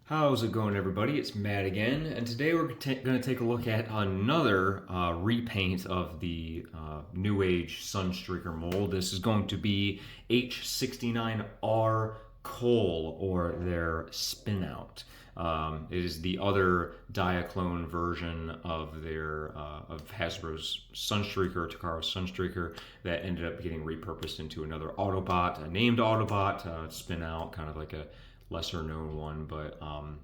How's it going, everybody? It's Matt again, and today we're going to take a look at another repaint of the NEWAGE Sunstreaker mold. This is going to be H69R Coal, or their Spinout. It is the other Diaclone version of their of Hasbro's Sunstreaker, Takara's Sunstreaker, that ended up getting repurposed into another Autobot, a named Autobot, Spinout, kind of like a lesser known one, but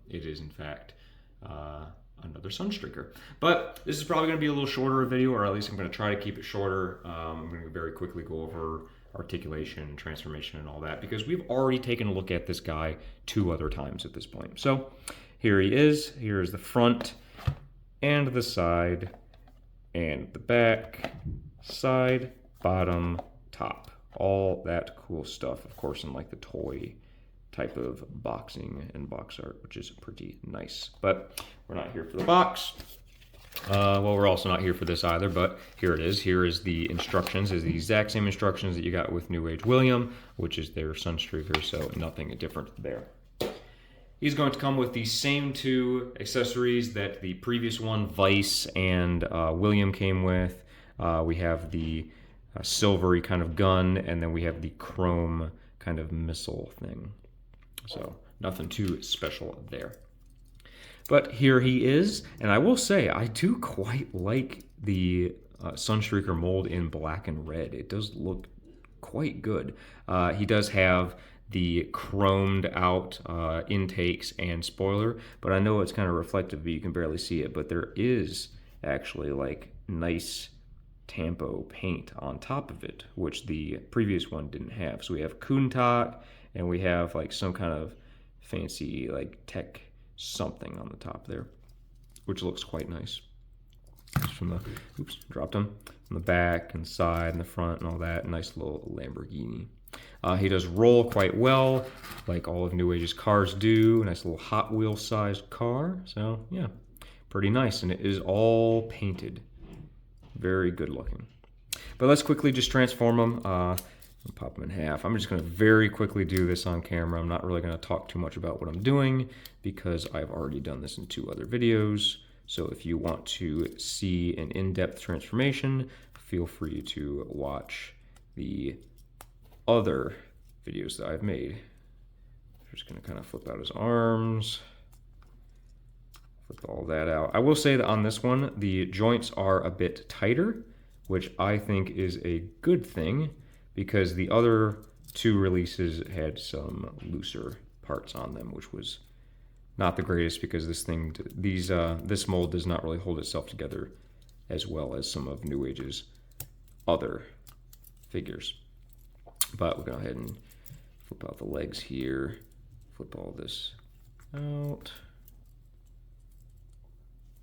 it is in fact another Sunstreaker. But this is probably going to be a little shorter a video, or at least I'm going to try to keep it shorter. I'm going to very quickly go over articulation, transformation, and all that, because we've already taken a look at this guy 2 other times at this point. So here he is. Here is the front and the side and the back, side, bottom, top. All that cool stuff, of course, in like the toy type of boxing and box art, which is pretty nice. But we're not here for the box. Well, we're also not here for this either, but here it is. Here is the instructions. Is the exact same instructions that you got with NEWAGE William, which is their Sunstreaker, so nothing different there. He's going to come with the same 2 accessories that the previous one, Vice and William, came with. We have the silvery kind of gun, and then we have the chrome kind of missile thing. So nothing too special there. But here he is, and I will say I do quite like the Sunstreaker mold in black and red. It does look quite good. He does have the chromed out intakes and spoiler, but I know it's kind of reflective, but you can barely see it. But there is actually like nice tampo paint on top of it, which the previous one didn't have. So we have Kuntak, and we have like some kind of fancy like tech something on the top there, which looks quite nice. Just from the, oops, dropped him, from the back and side and the front and all that. Nice little Lamborghini. He does roll quite well, like all of NEWAGE's cars do. Nice little Hot Wheel sized car. So yeah, pretty nice. And it is all painted. Very good looking. But let's quickly just transform him. Pop them in half. I'm just going to very quickly do this on camera. I'm not really going to talk too much about what I'm doing because I've already done this in 2 other videos. So if you want to see an in-depth transformation, feel free to watch the other videos that I've made. I'm just going to kind of flip out his arms, flip all that out. I will say that on this one, the joints are a bit tighter, which I think is a good thing, because the other 2 releases had some looser parts on them, which was not the greatest, because this mold does not really hold itself together as well as some of NEWAGE's other figures. But we'll go ahead and flip out the legs here, flip all this out.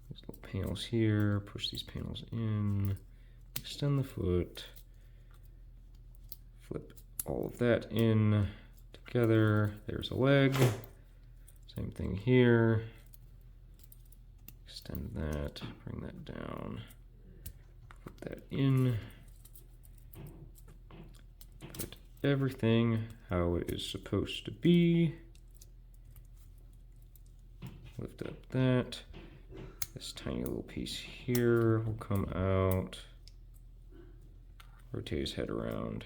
These little panels here, push these panels in, extend the foot, flip all of that in together. There's a leg. Same thing here. Extend that, bring that down, put that in. Put everything how it is supposed to be. Lift up that. This tiny little piece here will come out. Rotate his head around.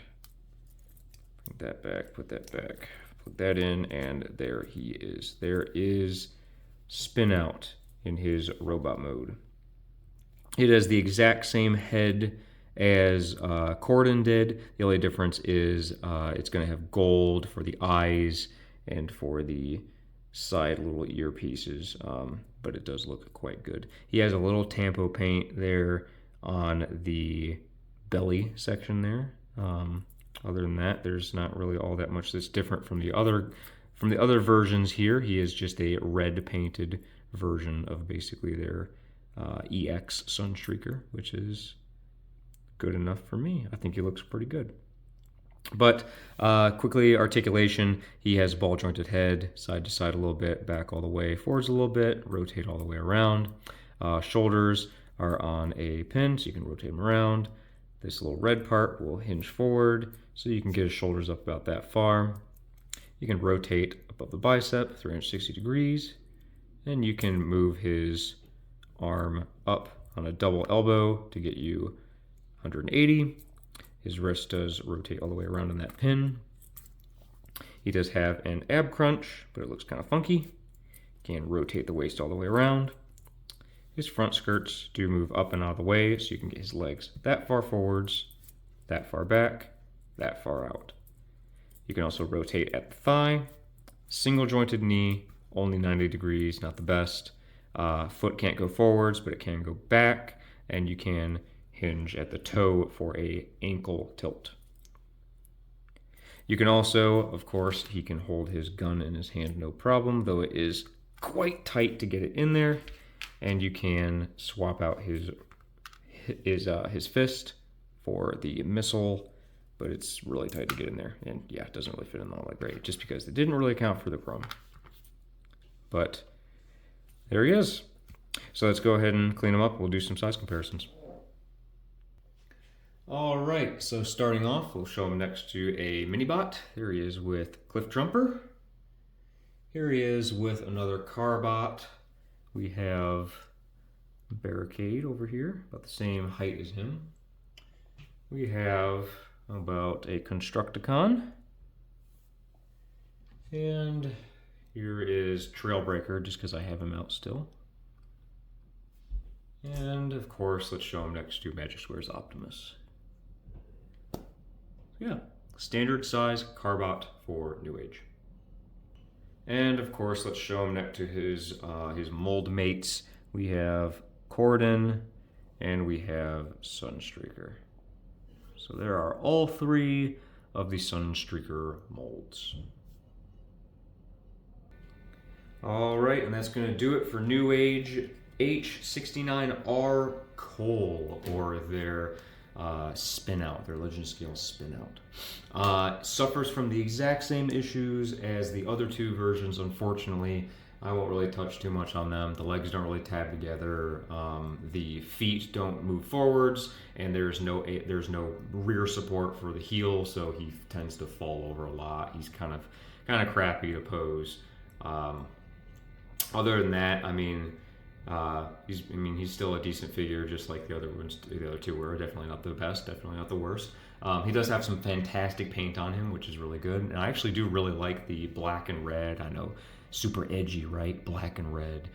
Bring that back, put that in, and there he is. There is Spinout in his robot mode. It has the exact same head as Corden did. The only difference is it's going to have gold for the eyes and for the side little earpieces, but it does look quite good. He has a little tampo paint there on the belly section there. Other than that, there's not really all that much that's different from the other versions here. He is just a red painted version of basically their EX Sunstreaker, which is good enough for me. I think he looks pretty good. But quickly, articulation, he has ball jointed head, side to side a little bit, back all the way, forwards a little bit, rotate all the way around. Shoulders are on a pin, so you can rotate them around. This little red part will hinge forward, so you can get his shoulders up about that far. You can rotate above the bicep 360 degrees. And you can move his arm up on a double elbow to get you 180. His wrist does rotate all the way around on that pin. He does have an ab crunch, but it looks kind of funky. Can rotate the waist all the way around. His front skirts do move up and out of the way, so you can get his legs that far forwards, that far back, that far out. You can also rotate at the thigh. Single jointed knee, only 90 degrees, not the best. Foot can't go forwards, but it can go back, and you can hinge at the toe for a ankle tilt. You can also, of course, he can hold his gun in his hand no problem, though it is quite tight to get it in there. And you can swap out his fist for the missile, but it's really tight to get in there. And yeah, it doesn't really fit in all that great, just because it didn't really account for the chrome. But there he is. So let's go ahead and clean him up. We'll do some size comparisons. All right, so starting off, we'll show him next to a mini-bot. Here he is with Cliff Jumper. Here he is with another car bot. We have Barricade over here, about the same height as him. We have about a Constructicon. And here is Trailbreaker, just because I have him out still. And of course, let's show him next to Magic Square's Optimus. Yeah, standard size Carbot for NEWAGE. And of course, let's show him next to his mold mates. We have Corden and we have Sunstreaker. So there are all three of the Sunstreaker molds. All right, and that's going to do it for NEWAGE H69R Coal, or their Spinout, their Legend Scale Spinout. Suffers from the exact same issues as the other two versions, unfortunately. I won't really touch too much on them. The legs don't really tab together. The feet don't move forwards, and there's no rear support for the heel, so he tends to fall over a lot. He's kind of crappy to pose. Other than that, I mean, he's still a decent figure, just like the other ones. The other two were definitely not the best, definitely not the worst. He does have some fantastic paint on him, which is really good. And I actually do really like the black and red. I know, super edgy, right? Black and red.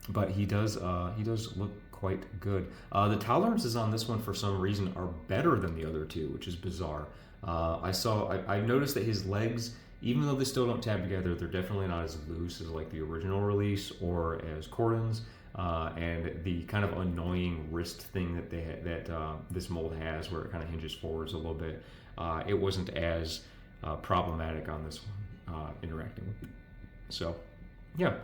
But he does look quite good. The tolerances on this one, for some reason, are better than the other two, which is bizarre. I noticed that his legs, even though they still don't tab together, they're definitely not as loose as like the original release or as Corden's. And the kind of annoying wrist thing that this mold has, where it kind of hinges forwards a little bit, it wasn't as problematic on this one interacting with it. So, yeah,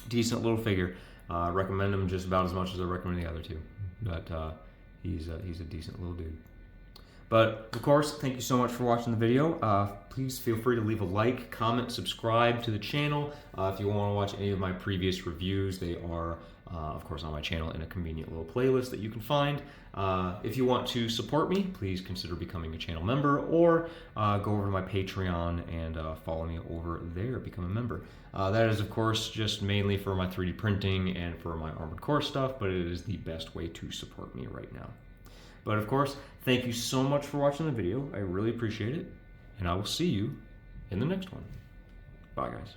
decent little figure. Recommend him just about as much as I recommend the other two. But he's a decent little dude. But of course, thank you so much for watching the video. Please feel free to leave a like, comment, subscribe to the channel. If you want to watch any of my previous reviews, they are, of course, on my channel in a convenient little playlist that you can find. If you want to support me, please consider becoming a channel member, or go over to my Patreon and follow me over there, become a member. That is, of course, just mainly for my 3D printing and for my Armored Core stuff, but it is the best way to support me right now. But of course, thank you so much for watching the video. I really appreciate it, and I will see you in the next one. Bye, guys.